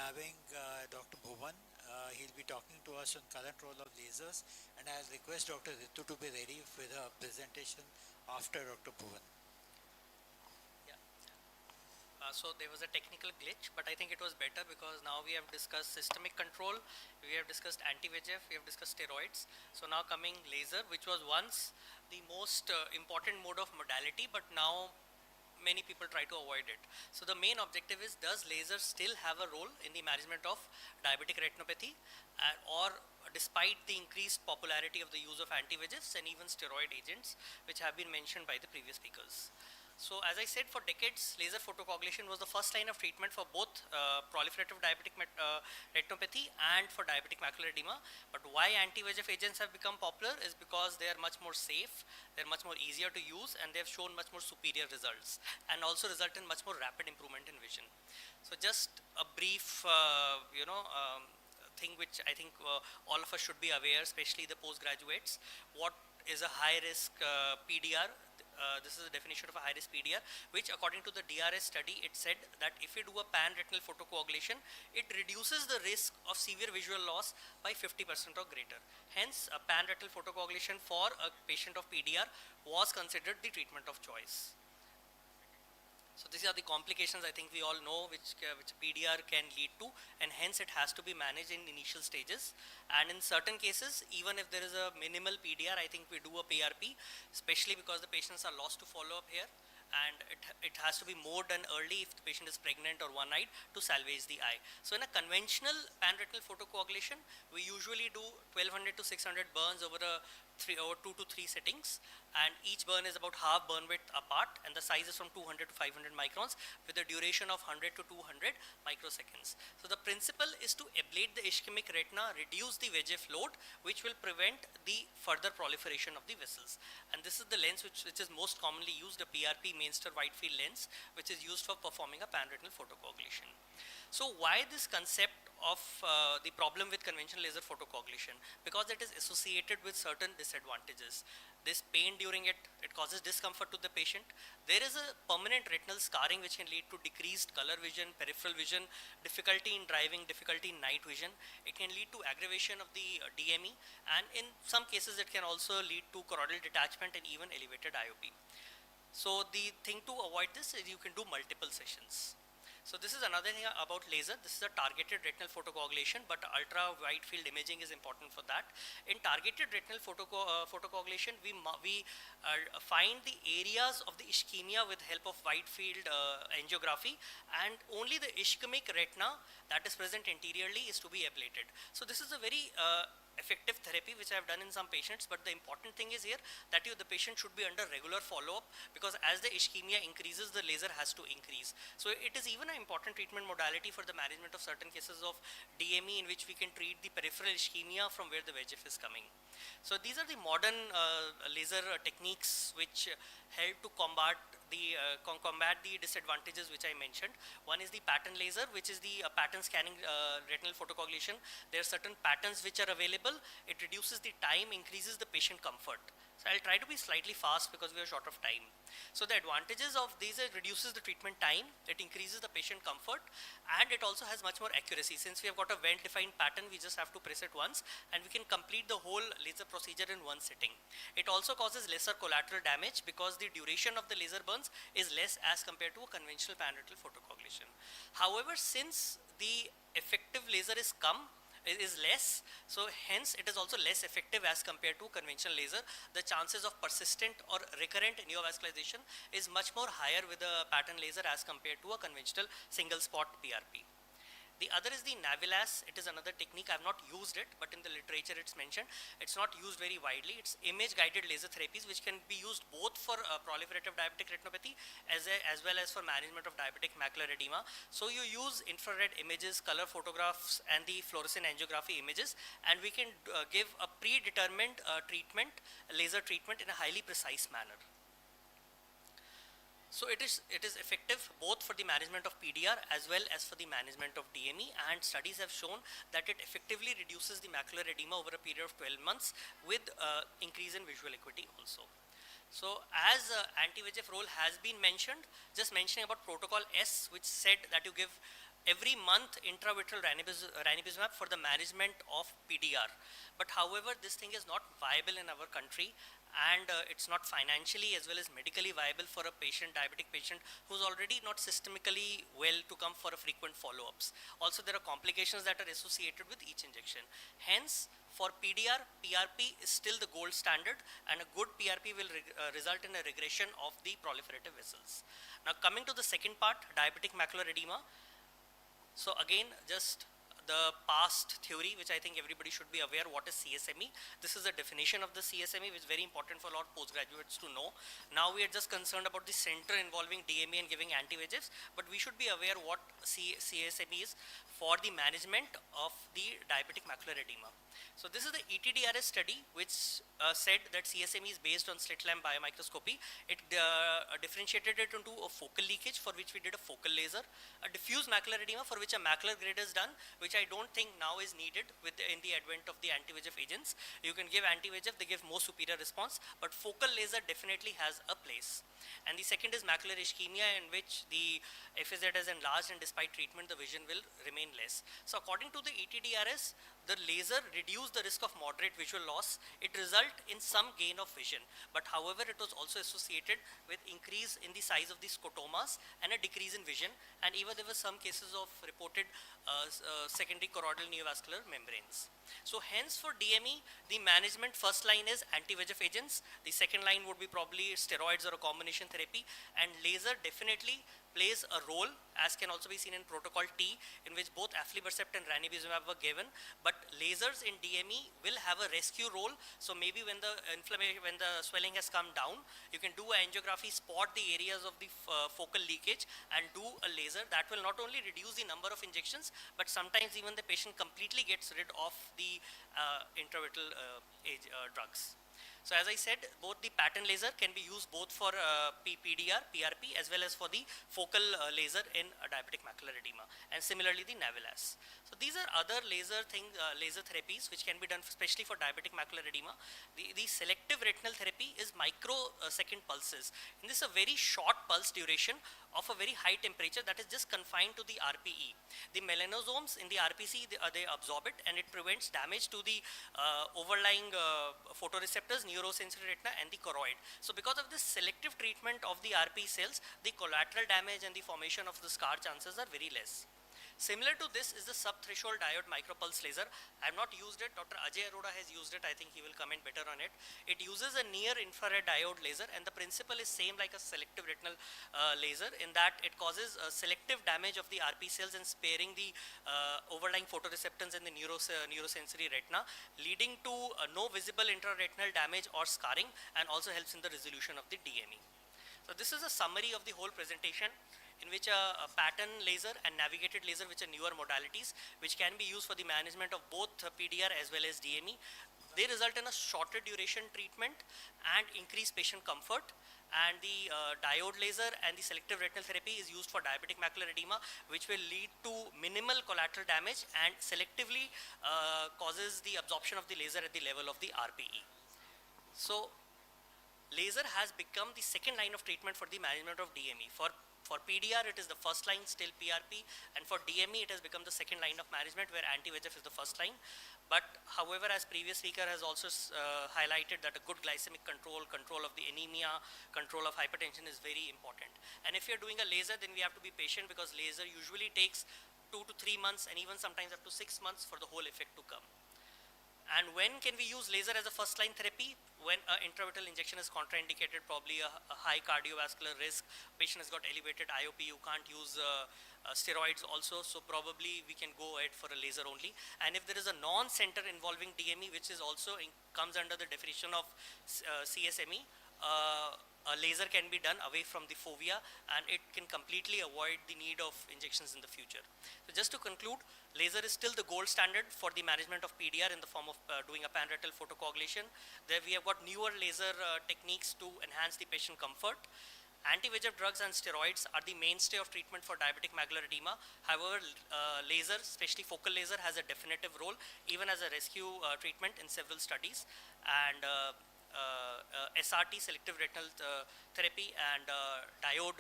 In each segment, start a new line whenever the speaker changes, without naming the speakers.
having Dr. Bhuvan. He'll be talking to us on current role of lasers, and I'll request Dr. Ritu to be ready with a presentation after Dr. Bhuvan.
Yeah. So there was a technical glitch, but I think it was better because now we have discussed systemic control, we have discussed anti-VEGF, we have discussed steroids. So now coming laser, which was once the most important mode of modality, but now many people try to avoid it. So the main objective is, does laser still have a role in the management of diabetic retinopathy, or despite the increased popularity of the use of anti-VEGFs and even steroid agents, which have been mentioned by the previous speakers. So as I said, for decades, laser photocoagulation was the first line of treatment for both proliferative diabetic retinopathy and for diabetic macular edema. But why anti-VEGF agents have become popular is because they are much more safe, they're much more easier to use, and they've shown much more superior results, and also result in much more rapid improvement in vision. So just a brief, thing which I think all of us should be aware, especially the postgraduates. What is a high risk PDR? This is a definition of a high risk PDR, which according to the DRS study, it said that if you do a pan-retinal photocoagulation, it reduces the risk of severe visual loss by 50% or greater. Hence, a pan-retinal photocoagulation for a patient of PDR was considered the treatment of choice. So these are the complications I think we all know which PDR can lead to, and hence it has to be managed in initial stages. And in certain cases, even if there is a minimal PDR, I think we do a PRP, especially because the patients are lost to follow up here, and it has to be more done early if the patient is pregnant or one-eyed to salvage the eye. So in a conventional pan-retinal photocoagulation, we usually do 1200 to 600 burns over 2 to 3 settings, and each burn is about half burn width apart, and the size is from 200 to 500 microns with a duration of 100 to 200 microseconds. So the principle is to ablate the ischemic retina, reduce the VEGF load, which will prevent the further proliferation of the vessels. And this is the lens which is most commonly used, a PRP Mainster wide field lens, which is used for performing a pan-retinal photocoagulation. So why this concept of the problem with conventional laser photocoagulation? Because it is associated with certain disadvantages. This pain during it causes discomfort to the patient. There is a permanent retinal scarring which can lead to decreased color vision, peripheral vision, difficulty in driving, difficulty in night vision. It can lead to aggravation of the DME, and in some cases it can also lead to choroidal detachment and even elevated IOP. So the thing to avoid this is you can do multiple sessions. So this is another thing about laser. This is a targeted retinal photocoagulation, but ultra wide field imaging is important for that. In targeted retinal photocoagulation, we find the areas of the ischemia with help of wide field angiography, and only the ischemic retina that is present anteriorly is to be ablated. So this is a very effective therapy which I have done in some patients, but the important thing is here that the patient should be under regular follow-up, because as the ischemia increases, the laser has to increase. So it is even an important treatment modality for the management of certain cases of DME, in which we can treat the peripheral ischemia from where the VEGF is coming. So these are the modern laser techniques which help to combat the disadvantages which I mentioned. One is the pattern laser, which is the pattern scanning retinal photocoagulation. There are certain patterns which are available. It reduces the time, increases the patient comfort. So I'll try to be slightly fast because we are short of time. So the advantages of these, it reduces the treatment time, it increases the patient comfort, and it also has much more accuracy. Since we have got a well-defined pattern, we just have to press it once, and we can complete the whole laser procedure in one sitting. It also causes lesser collateral damage because the duration of the laser burns is less as compared to a conventional pan-retinal photocoagulation. However, since the effective laser is less, so hence it is also less effective as compared to conventional laser. The chances of persistent or recurrent neovascularization is much more higher with a pattern laser as compared to a conventional single spot PRP. The other is the Navilas. It is another technique. I have not used it, but in the literature it's mentioned. It's not used very widely. It's image-guided laser therapies, which can be used both for proliferative diabetic retinopathy as well as for management of diabetic macular edema. So you use infrared images, color photographs, and the fluorescent angiography images, and we can give a predetermined laser treatment in a highly precise manner. So it is effective both for the management of PDR as well as for the management of DME, and studies have shown that it effectively reduces the macular edema over a period of 12 months with increase in visual acuity also. So as anti-VEGF role has been mentioned, just mentioning about protocol S, which said that you give every month intravitreal ranibizumab for the management of PDR. But however, this thing is not viable in our country, and it's not financially as well as medically viable for a patient, diabetic patient, who's already not systemically well to come for a frequent follow-ups. Also, there are complications that are associated with each injection. Hence, for PDR, PRP is still the gold standard, and a good PRP will result in a regression of the proliferative vessels. Now, coming to the second part, diabetic macular edema. So again, just the past theory, which I think everybody should be aware, what is CSME. This is the definition of the CSME, which is very important for a lot of postgraduates to know. Now we are just concerned about the center involving DME and giving anti-VEGFs, but we should be aware what CSME is for the management of the diabetic macular edema. So this is the ETDRS study, which said that CSME is based on slit lamp biomicroscopy. It differentiated it into a focal leakage, for which we did a focal laser, a diffuse macular edema, for which a macular grade is done, which I don't think now is needed in the advent of the anti-VEGF agents. You can give anti-VEGF, they give more superior response, but focal laser definitely has a place. And the second is macular ischemia, in which the FAZ is enlarged, and despite treatment, the vision will remain less. So according to the ETDRS, the laser reduced the risk of moderate visual loss. It resulted in some gain of vision, but however, it was also associated with increase in the size of the scotomas and a decrease in vision, and even there were some cases of reported secondary choroidal neovascular membranes. So hence, for DME, the management first line is anti-VEGF agents. The second line would be probably steroids or a combination therapy, and laser definitely plays a role, as can also be seen in protocol T, in which both aflibercept and ranibizumab were given. But lasers in DME will have a rescue role. So maybe when the inflammation, when the swelling has come down, you can do angiography, spot the areas of the focal leakage, and do a laser. That will not only reduce the number of injections, but sometimes even the patient completely gets rid of the intravitreal drugs. So as I said, both the pattern laser can be used both for PDR, PRP, as well as for the focal laser in diabetic macular edema, and similarly the Navilas. So these are other laser therapies which can be done especially for diabetic macular edema. The selective retinal therapy is microsecond pulses. And this is a very short pulse duration of a very high temperature that is just confined to the RPE. The melanosomes in the RPC, they absorb it, and it prevents damage to the overlying photoreceptors, neurosensory retina, and the choroid. So because of this selective treatment of the RPE cells, the collateral damage and the formation of the scar chances are very less. Similar to this is the sub-threshold diode micropulse laser. I have not used it. Dr. Ajay Arora has used it. I think he will comment better on it. It uses a near-infrared diode laser, and the principle is same like a selective retinal laser, in that it causes selective damage of the RP cells and sparing the overlying photoreceptors in the neurosensory retina, leading to no visible intraretinal damage or scarring, and also helps in the resolution of the DME. So this is a summary of the whole presentation, in which a pattern laser and navigated laser, which are newer modalities, which can be used for the management of both PDR as well as DME. They result in a shorter duration treatment and increased patient comfort. And the diode laser and the selective retinal therapy is used for diabetic macular edema, which will lead to minimal collateral damage and selectively causes the absorption of the laser at the level of the RPE. So laser has become the second line of treatment for the management of DME. For PDR, it is the first line, still PRP, and for DME, it has become the second line of management, where anti-VEGF is the first line. But however, as previous speaker has also highlighted, that a good glycemic control of the anemia, control of hypertension is very important. And if you're doing a laser, then we have to be patient, because laser usually takes 2 to 3 months, and even sometimes up to 6 months for the whole effect to come. And when can we use laser as a first line therapy? When intravitreal injection is contraindicated, probably a high cardiovascular risk, patient has got elevated IOP, you can't use steroids also, so probably we can go ahead for a laser only. And if there is a non-center involving DME, which is also comes under the definition of CSME, a laser can be done away from the fovea, and it can completely avoid the need of injections in the future. So just to conclude, laser is still the gold standard for the management of PDR in the form of doing a panretinal photocoagulation. There we have got newer laser techniques to enhance the patient comfort. Anti-VEGF drugs and steroids are the mainstay of treatment for diabetic macular edema. However, laser, especially focal laser, has a definitive role, even as a rescue treatment in several studies. And SRT, selective retinal therapy, and diode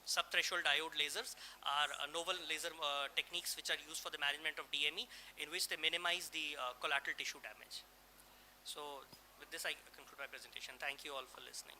Subthreshold diode lasers are novel laser techniques which are used for the management of DME, in which they minimize the collateral tissue damage. So with this I conclude my presentation. Thank you all for listening.